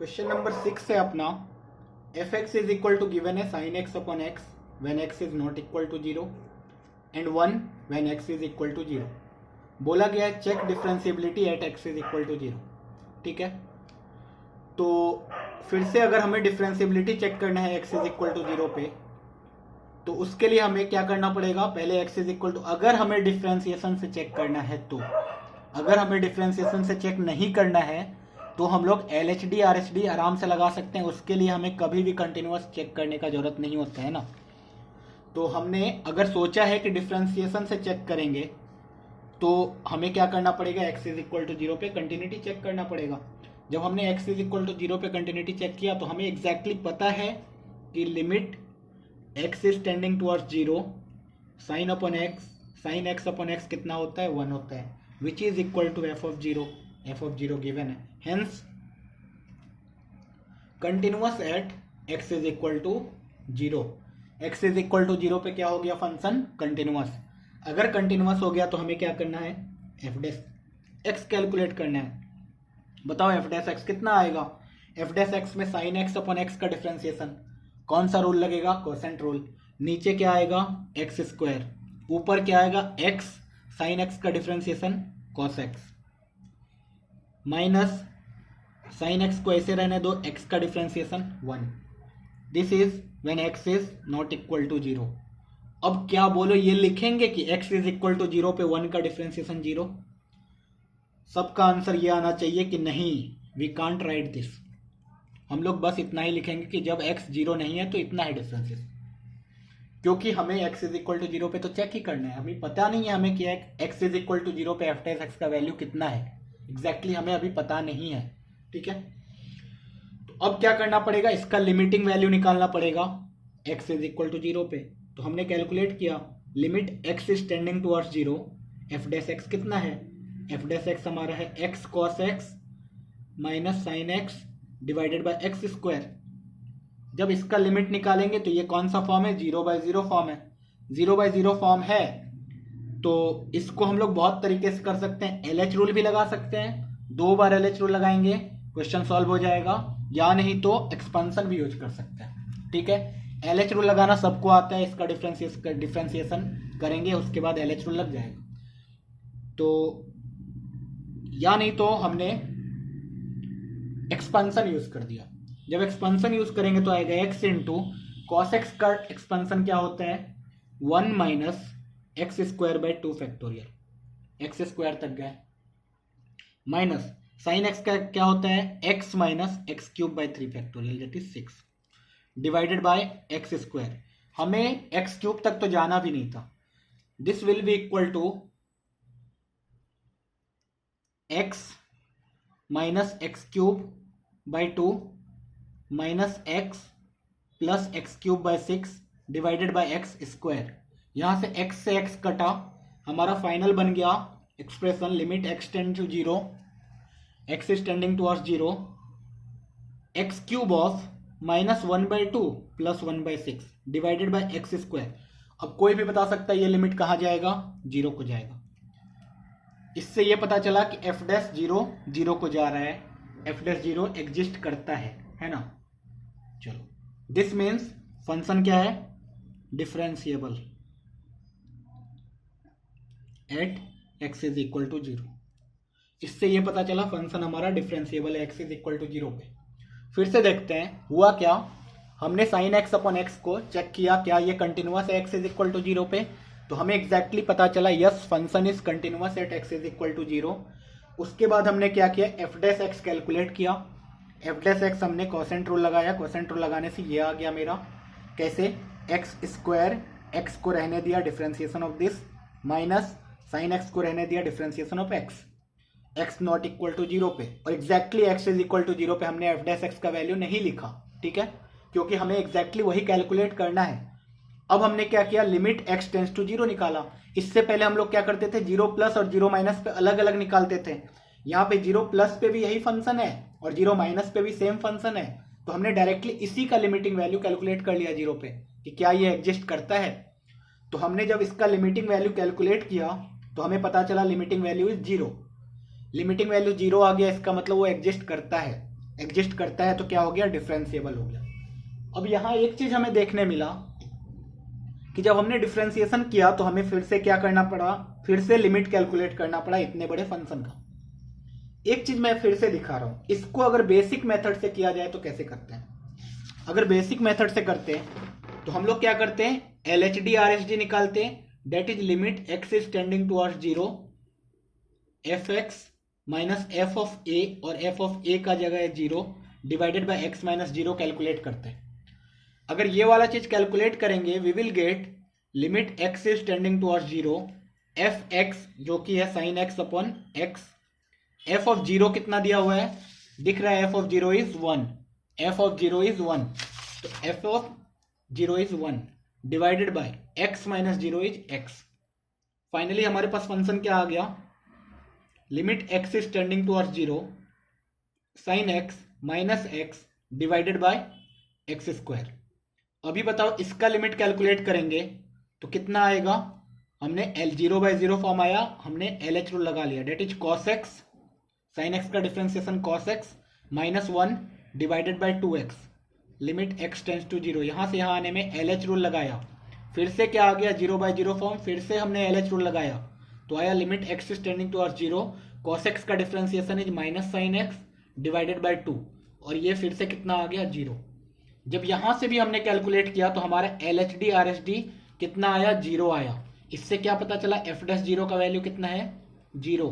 Question number 6 है अपना। F x is equal to given है sine x upon x when x is not equal to 0 and 1 when x is equal to 0। बोला गया है check differentiability at x is equal to 0। ठीक है, तो फिर से अगर हमें डिफरेंशिएबिलिटी चेक करना है एक्स इज इक्वल टू 0 पे, तो उसके लिए हमें क्या करना पड़ेगा, पहले एक्स इज इक्वल टू, अगर हमें डिफरेंशिएशन से चेक करना है तो, अगर हमें डिफरेंशिएशन से चेक नहीं करना है तो हम लोग LHD RHD आराम से लगा सकते हैं। उसके लिए हमें कभी भी कंटिन्यूअस चेक करने का जरूरत नहीं होता है ना। तो हमने अगर सोचा है कि डिफरेंशिएशन से चेक करेंगे तो हमें क्या करना पड़ेगा, एक्स इज इक्वल टू 0 पे कंटिन्यूटी चेक करना पड़ेगा। जब हमने एक्स इज इक्वल टू 0 पे कंटिन्यूटी चेक किया तो हमें एग्जैक्टली पता है कि limit x is tending towards 0 sine x upon x कितना होता है, 1 होता है, which is equal to f of 0 given है। Hence continuous at x is equal to 0। X is equal to 0 पे क्या हो गया, फंक्शन कंटिन्यूअस। अगर कंटिन्यूअस हो गया तो हमें क्या करना है, एफ डैश एक्स कैलकुलेट करना है। बताओ एफ डैश एक्स कितना आएगा। एफ डैश एक्स में साइन एक्स अपॉन एक्स का डिफरेंशिएशन, कौन सा रूल लगेगा, कोसेंट रूल। नीचे क्या आएगा, एक्स स्क्वायर, ऊपर क्या आएगा, एक्स साइन एक्स का differentiation cos x, minus sine x को ऐसे रहने दो, एक्स का differentiation 1। This is when x is not equal to 0। अब क्या बोलो, ये लिखेंगे कि x इज इक्वल टू 0 पे 1 का डिफरेंशिएशन 0। सबका आंसर ये आना चाहिए कि नहीं, वी कांट राइट दिस। हम लोग बस इतना ही लिखेंगे कि जब x 0 नहीं है तो इतना है डिफरेंशिएशन, क्योंकि हमें x इज इक्वल टू 0 पे तो चेक ही करना है। हमें पता नहीं है हमें कि x इज इक्वल टू 0 पे एफ डैश एक्स का वैल्यू कितना है, एग्जैक्टली हमें अभी पता नहीं है। ठीक है, तो अब क्या करना पड़ेगा, इसका लिमिटिंग वैल्यू निकालना पड़ेगा x इज इक्वल टू 0 पे। तो हमने कैलकुलेट किया, limit x is tending towards 0, F dash x कितना है, एफ डैश एक्स हमारा है x cos x minus sine x divided by x square. जब इसका लिमिट निकालेंगे तो ये कौन सा फॉर्म है, 0/0 फॉर्म है। 0/0 फॉर्म है तो इसको हम लोग बहुत तरीके से कर सकते हैं। LH रूल भी लगा सकते हैं, 2 बार LH रूल लगाएंगे क्वेश्चन सॉल्व हो जाएगा, या नहीं तो एक्सपेंशन भी यूज कर सकते हैं। ठीक है, LH रूल लगाना सबको आता है, इसका डिफरेंशिएशन करेंगे उसके बाद LH रूल लग जाएगा। तो या नहीं तो हमने एक्सपेंशन यूज कर दिया। जब एक्सपेंशन यूज करेंगे तो आएगा x इंटू कॉस एक्स का एक्सपेंशन क्या होता है, 1 minus x square by 2 factorial, x square तक गए, माइनस साइन एक्स का क्या होता है, x minus x cube by 3 factorial that is 6 divided by x square. हमें एक्स क्यूब तक तो जाना भी नहीं था। This will be equal to x minus x cube by 2 minus x plus x cube by 6 divided by x square. यहां से x कटा, हमारा फाइनल बन गया expression limit x tend to 0, x is tending towards 0, x cube of minus 1/2 plus 1/6 divided by x square. अब कोई भी बता सकता है ये लिमिट कहाँ जाएगा, 0 को जाएगा। इससे ये पता चला कि एफ डैश 0 को जा रहा है, एफ डैश 0 एग्जिस्ट करता है ना। चलो, दिस मीन्स फंक्शन क्या है, differentiable at x is equal to 0। इससे ये पता चला फंक्शन हमारा डिफरेंशिएबल है एक्स इज इक्वल टू 0 पे। फिर से देखते हैं हुआ क्या। हमने साइन एक्स अपॉन एक्स को चेक किया, क्या ये कंटिन्यूअस है एक्स इज इक्वल टू 0 पे, तो हमें एग्जैक्टली पता चला yes function is continuous at x is equal to 0। उसके बाद हमने क्या किया, एफ डैश एक्स कैलकुलेट किया। एफ डैश एक्स हमने कोसेंट रूल लगाया, कोसेंट रूल लगाने से ये आ गया मेरा, कैसे, एक्स स्क्वायर, एक्स को रहने दिया differentiation of this, minus sine x को रहने दिया differentiation of x, x not equal to 0 पे। और exactly x is equal to 0 पे हमने एफ डैश एक्स का वैल्यू नहीं लिखा, ठीक है, क्योंकि हमें एग्जैक्टली वही कैलकुलेट करना है। अब हमने क्या किया, लिमिट x टेंड्स टू 0 निकाला। इससे पहले हम लोग क्या करते थे, 0 प्लस और 0 माइनस पे अलग अलग निकालते थे। यहाँ पे 0 प्लस पे भी यही फंक्शन है और 0 माइनस पे भी सेम फंक्शन है, तो हमने डायरेक्टली इसी का लिमिटिंग वैल्यू कैलकुलेट कर लिया 0 पे कि क्या ये एग्जिस्ट करता है। तो हमने जब इसका लिमिटिंग वैल्यू कैलकुलेट किया तो हमें पता चला limiting value is 0। Limiting value 0 आ गया, इसका मतलब वो एग्जिस्ट करता है। एग्जिस्ट करता है तो क्या हो गया, डिफरेंशिएबल हो गया। अब यहाँ एक चीज हमें देखने मिला कि जब हमने डिफरेंशिएशन किया तो हमें फिर से क्या करना पड़ा, फिर से लिमिट कैलकुलेट करना पड़ा इतने बड़े फंक्शन का। एक चीज मैं फिर से दिखा रहा हूं, इसको अगर बेसिक मेथड से किया जाए तो कैसे करते हैं। अगर बेसिक मेथड से करते हैं तो हम लोग क्या करते हैं, LHD RHD निकालते हैं, that is limit x is tending towards 0 fx minus f of a, और f ऑफ a का जगह है 0 divided by x minus 0 calculate करते हैं। अगर ये वाला चीज कैलकुलेट करेंगे we will get limit x is tending towards 0 fx जो कि है sin x upon x, f of 0 कितना दिया हुआ है, दिख रहा है f of 0 is 1, f of 0 is 1, तो f of 0 is 1 divided by x minus 0 is x। Finally हमारे पास फंक्शन क्या आ गया, limit x is tending towards 0 sin x minus x divided by x square. अभी बताओ इसका लिमिट कैलकुलेट करेंगे तो कितना आएगा, हमने L 0/0 फॉर्म आया, हमने LH रूल लगा लिया, that is cos x sin x का differentiation cos x minus 1 divided by 2x, limit x tends to 0। यहां से यहां आने में LH रूल लगाया, फिर से क्या आ गया 0/0 फॉर्म, फिर से हमने LH रूल लगाया तो आया limit x is tending towards 0 cos x का differentiation is minus sin x divided by 2, और ये फिर से कितना आ गया 0। जब यहां से भी हमने कैलकुलेट किया तो हमारा LHD RHD कितना आया, 0 आया। इससे क्या पता चला f'0 का वैल्यू कितना है, 0।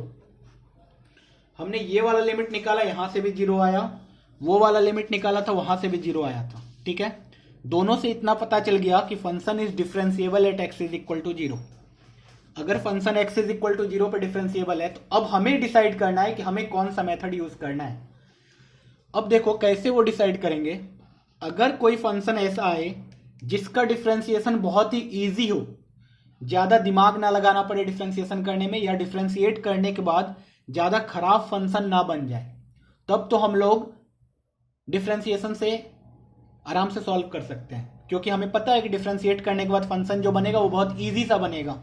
हमने ये वाला लिमिट निकाला, यहां से भी 0 आया, वो वाला लिमिट निकाला था वहां से भी 0 आया था। ठीक है, दोनों से इतना पता चल गया कि function is differentiable at x is equal to 0। अगर function x is equal to 0 पे डिफरेंशिएबल है तो अब हमें डिसाइड करना है कि हमें कौन सा मेथड यूज करना है। अब देखो कैसे वो डिसाइड करेंगे, अगर कोई फंक्शन ऐसा आए जिसका डिफरेंशिएशन बहुत ही इजी हो, ज्यादा दिमाग ना लगाना पड़े डिफरेंशिएशन करने में, या डिफरेंशिएट करने के बाद ज्यादा खराब फंक्शन ना बन जाए, तब तो हम लोग डिफरेंशिएशन से आराम से सॉल्व कर सकते हैं, क्योंकि हमें पता है कि डिफरेंशिएट करने के बाद फंक्शन जो बनेगा वो बहुत इजी सा बनेगा।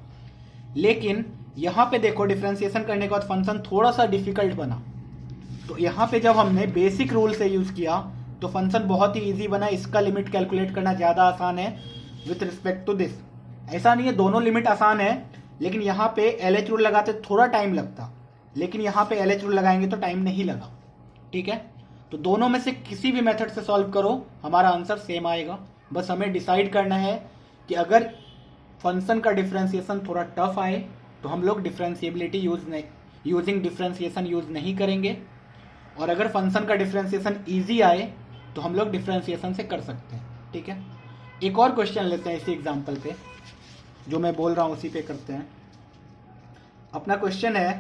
लेकिन यहां पे देखो डिफरेंशिएशन करने के बाद फंक्शन थोड़ा सा डिफिकल्ट बना, तो यहां पे जब हमने बेसिक रूल से यूज किया तो फंक्शन बहुत ही इजी बना। इसका लिमिट कैलकुलेट करना ज्यादा आसान है विथ रिस्पेक्ट टू दिस। ऐसा नहीं है दोनों लिमिट आसान है, लेकिन यहाँ पे LH रूल लगाते थोड़ा टाइम लगता, लेकिन यहाँ पे LH रूल लगाएंगे तो टाइम नहीं लगा। ठीक है, तो दोनों में से किसी भी मेथड से सॉल्व करो हमारा आंसर सेम आएगा। बस हमें डिसाइड करना है कि अगर फंक्शन का डिफरेंशिएशन थोड़ा टफ आए तो हम लोग डिफरेंशिएबिलिटी यूजिंग डिफरेंशिएशन यूज नहीं करेंगे, और अगर फंक्शन का डिफरेंशिएशन ईजी आए तो हम लोग डिफरेंशिएशन से कर सकते हैं। ठीक है, एक और क्वेश्चन लेते हैं इसी एग्जाम्पल पे, जो मैं बोल रहा हूं उसी पे करते हैं। अपना क्वेश्चन है,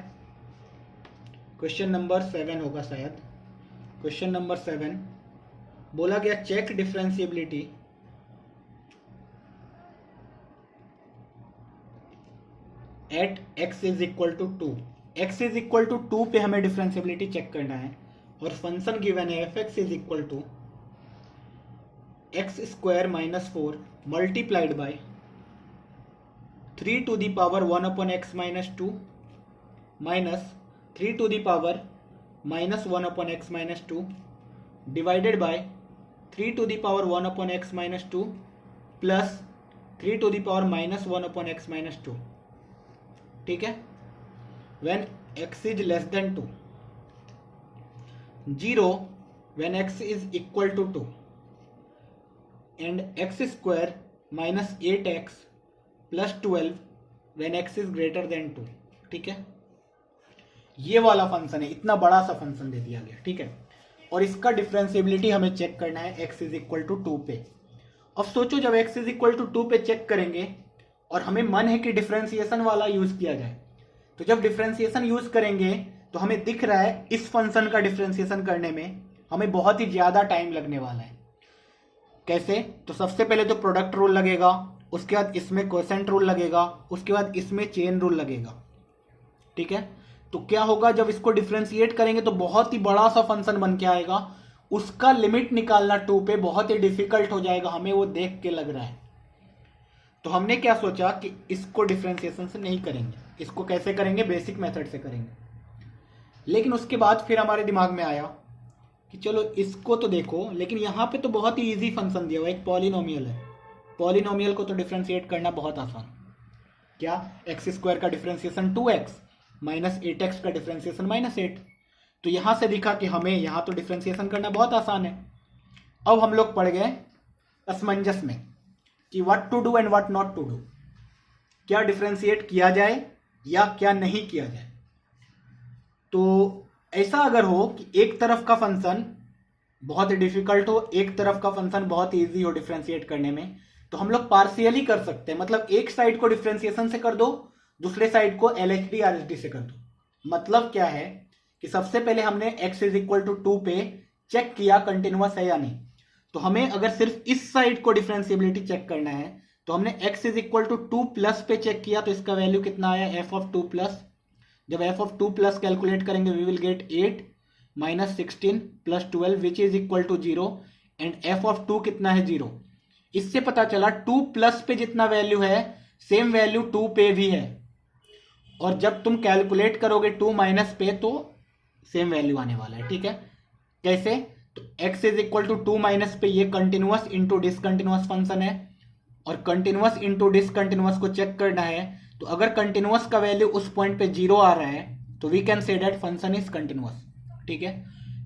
क्वेश्चन नंबर 7 होगा शायद, क्वेश्चन नंबर 7 बोला गया check differentiability at x is equal to 2। x is equal to 2 पे हमें डिफरेंशिएबिलिटी चेक करना है, और फंक्शन गिवन है fx is equal to x square minus 4 multiplied by 3 to the power 1 upon x minus 2 minus 3 to the power minus 1 upon x minus 2 divided by 3 to the power 1 upon x minus 2 plus 3 to the power minus 1 upon x minus 2। ठीक है, when x is less than 2, 0 when x is equal to 2 and x square minus 8x plus 12 when x is greater than 2। ठीक है, ये वाला function है, इतना बड़ा सा फंक्शन दे दिया गया। ठीक है, और इसका डिफरेंशिएबिलिटी हमें चेक करना है x इज इक्वल टू 2 पे। अब सोचो जब x इज इक्वल टू 2 पे चेक करेंगे और हमें मन है कि डिफरेंशिएशन वाला यूज किया जाए, तो जब डिफरेंशिएशन यूज करेंगे तो हमें दिख रहा है इस फंक्शन का डिफरेंशिएशन करने में हमें बहुत ही ज्यादा टाइम लगने वाला है। कैसे, तो सबसे पहले तो प्रोडक्ट रूल लगेगा, उसके बाद इसमें क्वोशेंट रूल लगेगा, उसके बाद इसमें चेन रूल लगेगा। ठीक है, तो क्या होगा जब इसको डिफरेंशिएट करेंगे तो बहुत ही बड़ा सा फंक्शन बन के आएगा, उसका लिमिट निकालना 2 पे बहुत ही डिफिकल्ट हो जाएगा, हमें वो देख के लग रहा है। तो हमने क्या सोचा कि इसको डिफरेंशिएशन से नहीं करेंगे, इसको कैसे करेंगे, बेसिक मेथड से करेंगे। लेकिन उसके बाद फिर हमारे दिमाग में आया कि चलो इसको तो देखो, लेकिन यहाँ पे तो बहुत ही इजी फंक्शन दिया हुआ है, एक पॉलिनोमियल है। पॉलिनोमियल को तो डिफ्रेंशिएट करना बहुत आसान। क्या, एक्स स्क्वायर का डिफ्रेंसिएशन 2x माइनस 8x का डिफ्रेंसिएशन -8। तो यहाँ से दिखा कि हमें यहाँ तो डिफ्रेंसिएशन करना बहुत आसान है। अब हम लोग पढ़ गए असमंजस में कि what to do and what not to do, क्या डिफ्रेंशिएट किया जाए या क्या नहीं किया जाए। तो ऐसा अगर हो कि एक तरफ का फंक्शन बहुत ही डिफिकल्ट हो, एक तरफ का फंक्शन बहुत ईजी हो डिफ्रेंशिएट करने में, तो हम लोग पार्शियली कर सकते हैं। मतलब एक साइड को डिफ्रेंशिएशन से कर दो, दूसरे साइड को LHD RHD से कर दो। मतलब क्या है कि सबसे पहले हमने x इज इक्वल टू 2 पे चेक किया कंटिन्यूअस है या नहीं। तो हमें अगर सिर्फ इस साइड को डिफरेंशिएबिलिटी चेक करना है तो हमने x is equal to 2 plus पे चेक किया, तो इसका वैल्यू कितना आया, f ऑफ 2 प्लस। जब f ऑफ 2 प्लस कैलकुलेट करेंगे we will get 8 minus 16 plus 12 which is equal to 0 and f of 2 कितना है, 0। इससे पता चला 2 प्लस पे जितना वैल्यू है सेम वैल्यू 2 पे भी है, और जब तुम कैलकुलेट करोगे 2 माइनस पे तो सेम वैल्यू आने वाला है। ठीक है, कैसे, तो x is equal to 2 minus पे ये कंटिन्यूअस इंटू डिसकंटिन्यूअस फंक्शन है, और कंटिन्यूअस इंटू डिसकंटिन्यूअस को चेक करना है। तो अगर कंटिन्यूअस का वैल्यू उस पॉइंट पे 0 आ रहा है तो we can say that function is continuous. ठीक है,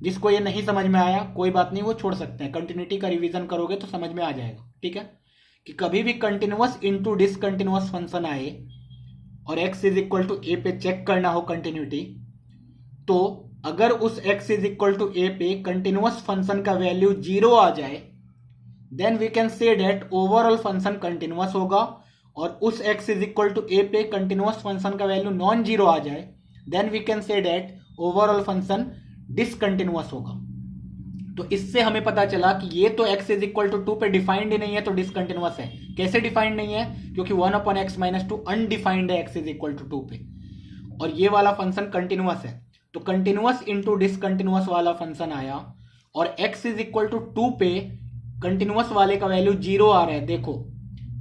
जिसको ये नहीं समझ में आया कोई बात नहीं, वो छोड़ सकते हैं, कंटिन्यूटी का रिवीजन करोगे तो समझ में आ जाएगा। ठीक है, कि कभी भी कंटिन्यूअस इंटू डिसकंटिन्यूअस फंक्शन आए और x is equal to a पे चेक करना हो कंटिन्यूटी, तो अगर उस x is equal to a पे कंटिन्यूअस फंक्शन का वैल्यू 0 आ जाए then we can say that overall function continuous होगा, और उस x is equal to a पे कंटिन्यूअस फंक्शन का वैल्यू नॉन जीरो आ जाए then we can say that overall function discontinuous होगा। तो इससे हमें पता चला कि ये तो x इज इक्वल टू 2 पे डिफाइंड ही नहीं है तो डिसकंटिन्यूअस है। कैसे डिफाइंड नहीं है, क्योंकि 1/x-2 अनडिफाइंड है x इज इक्वल टू 2 पे, और ये वाला फंक्शन कंटिन्यूअस है। तो कंटिन्यूअस इंटू डिसकंटिन्यूअस वाला फंक्शन आया और x इज इक्वल टू 2 पे कंटिन्यूअस वाले का वैल्यू 0 आ रहा है, देखो,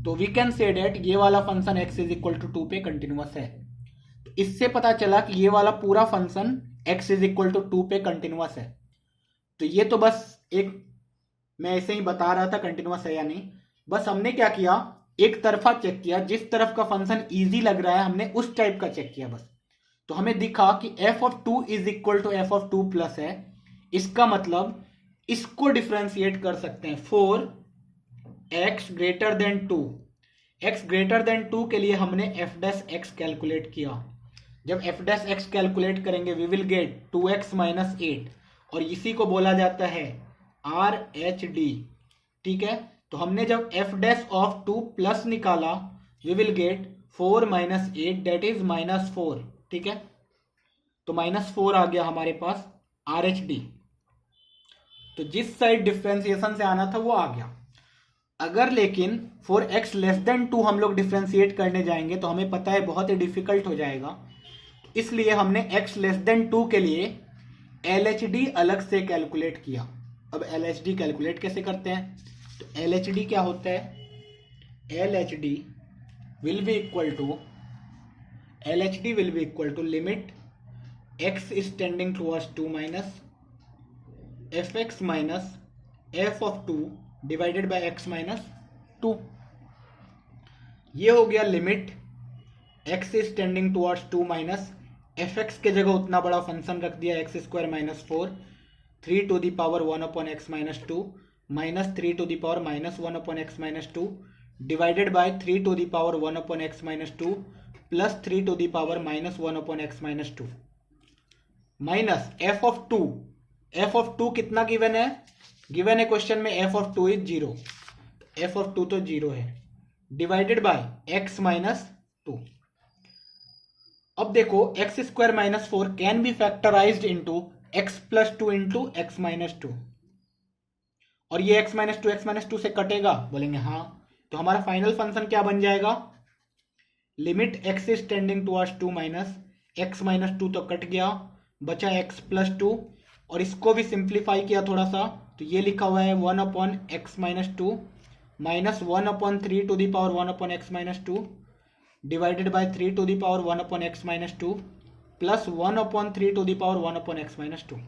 तो वी कैन से डेट ये वाला function x is equal to 2 पे कंटिन्यूअस है। तो इससे पता चला कि ये वाला पूरा function x is equal to 2 पे कंटिन्यूअस है। तो ये तो बस एक मैं ऐसे ही बता रहा था कंटिन्यूअस है या नहीं, बस हमने क्या किया, एक तरफा चेक किया, जिस तरफ का फंक्शन इजी लग रहा है हमने उस टाइप का चेक किया बस। तो हमें दिखा कि f of 2 is equal to f of 2 plus है, इसका मतलब इसको डिफरेंशिएट कर सकते हैं for x greater than 2। x greater than 2 के लिए हमने f डैश x कैलकुलेट किया। जब f डैश x कैलकुलेट करेंगे we will get 2x minus 8, और इसी को बोला जाता है RHD। ठीक है, तो हमने जब f डैश ऑफ 2 प्लस निकाला we will get 4 minus 8 that is -4। ठीक है, तो -4 आ गया हमारे पास RHD। तो जिस साइड डिफ्रेंसिएशन से आना था वो आ गया। अगर लेकिन फॉर x लेस देन 2 हम लोग डिफ्रेंशिएट करने जाएंगे तो हमें पता है बहुत ही डिफिकल्ट हो जाएगा, इसलिए हमने x लेस देन 2 के लिए LHD अलग से कैलकुलेट किया। अब LHD कैलकुलेट कैसे करते हैं, तो LHD क्या होता है, LHD will be equal to limit x is tending towards 2 minus fx minus f of 2 divided by x minus 2। ये हो गया limit x is tending towards 2 minus fx के जगह उतना बड़ा फंक्शन रख दिया x square minus 4 3 to the power 1/x minus 2 minus 3 to the power minus 1/x minus 2 divided by 3 to the power 1/x minus 2 plus 3 to the power minus 1/x minus 2 minus f of 2। f of 2 कितना given है, given है question में f of 2 is 0, f of 2 तो 0 है, divided by x minus 2। अब देखो x square minus 4 can be factorised into x plus 2 into x minus 2, और ये x माइनस 2 से कटेगा, बोलेंगे हाँ, तो हमारा फाइनल फंक्शन क्या बन जाएगा, limit x is tending towards 2 minus x minus 2 तो कट गया, बचा x प्लस 2, और इसको भी सिंप्लीफाई किया थोड़ा सा, तो ये लिखा हुआ है 1/x minus 2 minus 1/3 to the power 1/x minus 2 divided by 3 to the power 1/x minus 2 plus 1/3 to the power 1/x minus 2।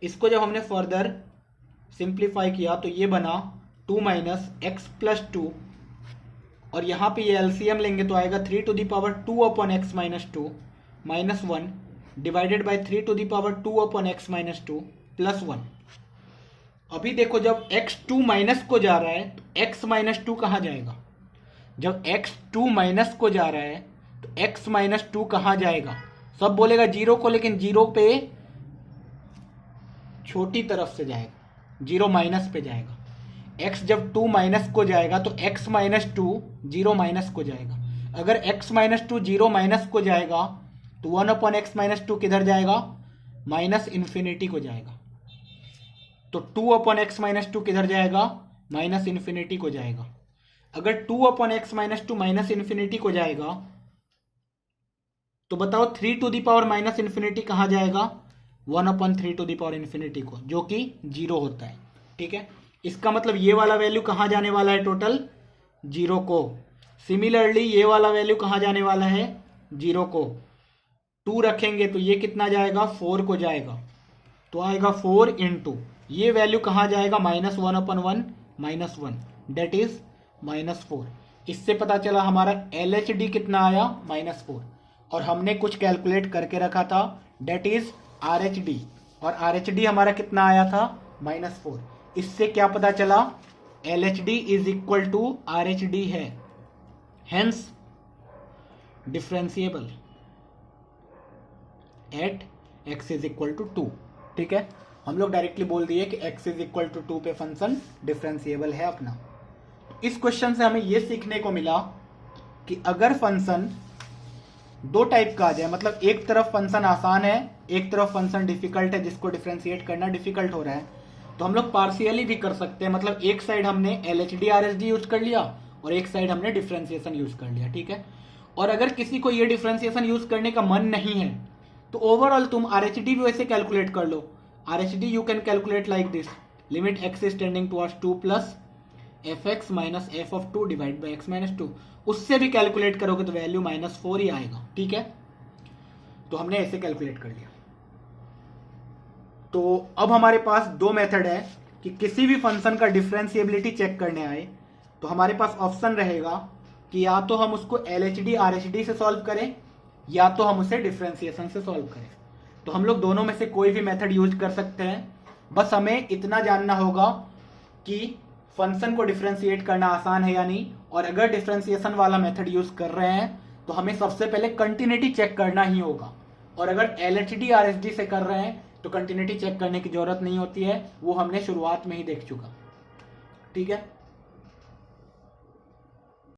इसको जब हमने फर्दर सिंप्लीफाई किया तो ये बना 2 माइनस एक्स प्लस 2, और यहाँ पे ये एलसीएम लेंगे तो आएगा 3 to the power 2 upon x minus 2 minus 1 divided by 3 to the power 2 upon x minus 2 plus 1। अभी देखो जब x 2 माइनस को जा रहा है तो x माइनस 2 कहाँ जाएगा? जब x 2 माइनस को जा रहा है तो x माइनस 2 कहाँ जाएगा? सब बोलेगा जीरो को, लेकिन जीरो पे छोटी तरफ से जाएगा, जीरो माइनस पे जाएगा। x जब 2 माइनस को जाएगा तो x माइनस 2 जीरो माइनस को जाएगा। अगर x माइनस 2 जीरो माइनस को जाएगा तो 1 अपॉन एक्स माइनस 2 किधर जाएगा? माइनस इन्फिनिटी को जाएगा। तो 2 अपॉन एक्स माइनस 2 किधर जाएगा? माइनस इन्फिनिटी को जाएगा। अगर 2 upon x minus 2 minus infinity को जाएगा तो बताओ 3 to the power minus infinity कहाँ जाएगा? 1 upon 3 to the power infinity को, जो कि जीरो होता है। ठीक है, इसका मतलब ये वाला वैल्यू कहाँ जाने वाला है? टोटल जीरो को। सिमिलरली ये वाला वैल्यू कहाँ जाने वाला है? जीरो को। 2 रखेंगे तो ये कितना जाएगा? 4 को जाएगा, तो आएगा 4 इंटू ये वैल्यू कहाँ जाएगा? Minus 1 upon 1 minus 1 that is minus 4। इससे पता चला हमारा LHD कितना आया? माइनस 4। और हमने कुछ कैलकुलेट करके रखा था डेट इज RHD, और RHD हमारा कितना आया था? माइनस 4। इससे क्या पता चला? LHD is equal to RHD है, hence differentiable at x is equal to 2। ठीक है, हम लोग डायरेक्टली बोल दिए कि x इज इक्वल टू 2 पे फंक्शन डिफरेंशिएबल है अपना। इस क्वेश्चन से हमें यह सीखने को मिला कि अगर फंक्शन दो टाइप का आ जाए, मतलब एक तरफ फंक्शन आसान है, एक तरफ फंक्शन डिफिकल्ट है, जिसको डिफरेंशिएट करना डिफिकल्ट हो रहा है, तो हम लोग पार्शियली भी कर सकते हैं। मतलब एक साइड हमने LHD RHD यूज कर लिया और एक साइड हमने डिफरेंशिएशन यूज कर लिया। ठीक है, और अगर किसी को ये डिफरेंशिएशन यूज करने का मन नहीं है तो ओवरऑल तुम RHD भी वैसे कैलकुलेट कर लो। RHD you can calculate like this, limit x is tending towards 2 plus fx minus f of 2 divide by x minus 2। उससे भी कैलकुलेट करोगे तो वैल्यू माइनस 4 ही आएगा। ठीक है, तो हमने ऐसे कैलकुलेट कर लिया। तो अब हमारे पास दो मेथड है कि किसी भी फंक्शन का डिफरेंशिएबिलिटी चेक करने आए तो हमारे पास ऑप्शन रहेगा कि या तो हम उसको LHD RHD से सॉल्व करें या तो हम उसे डिफरेंशिएशन से सॉल्व करें। तो हम लोग दोनों में से कोई भी मेथड यूज कर सकते हैं, बस हमें इतना जानना होगा कि फंक्शन को डिफरेंशिएट करना आसान है या नहीं। और अगर डिफरेंशिएशन वाला मेथड यूज कर रहे हैं तो हमें सबसे पहले कंटिन्यूटी चेक करना ही होगा, और अगर LHD RHD से कर रहे हैं तो कंटिन्यूटी चेक करने की जरूरत नहीं होती है, वो हमने शुरुआत में ही देख चुका। ठीक है।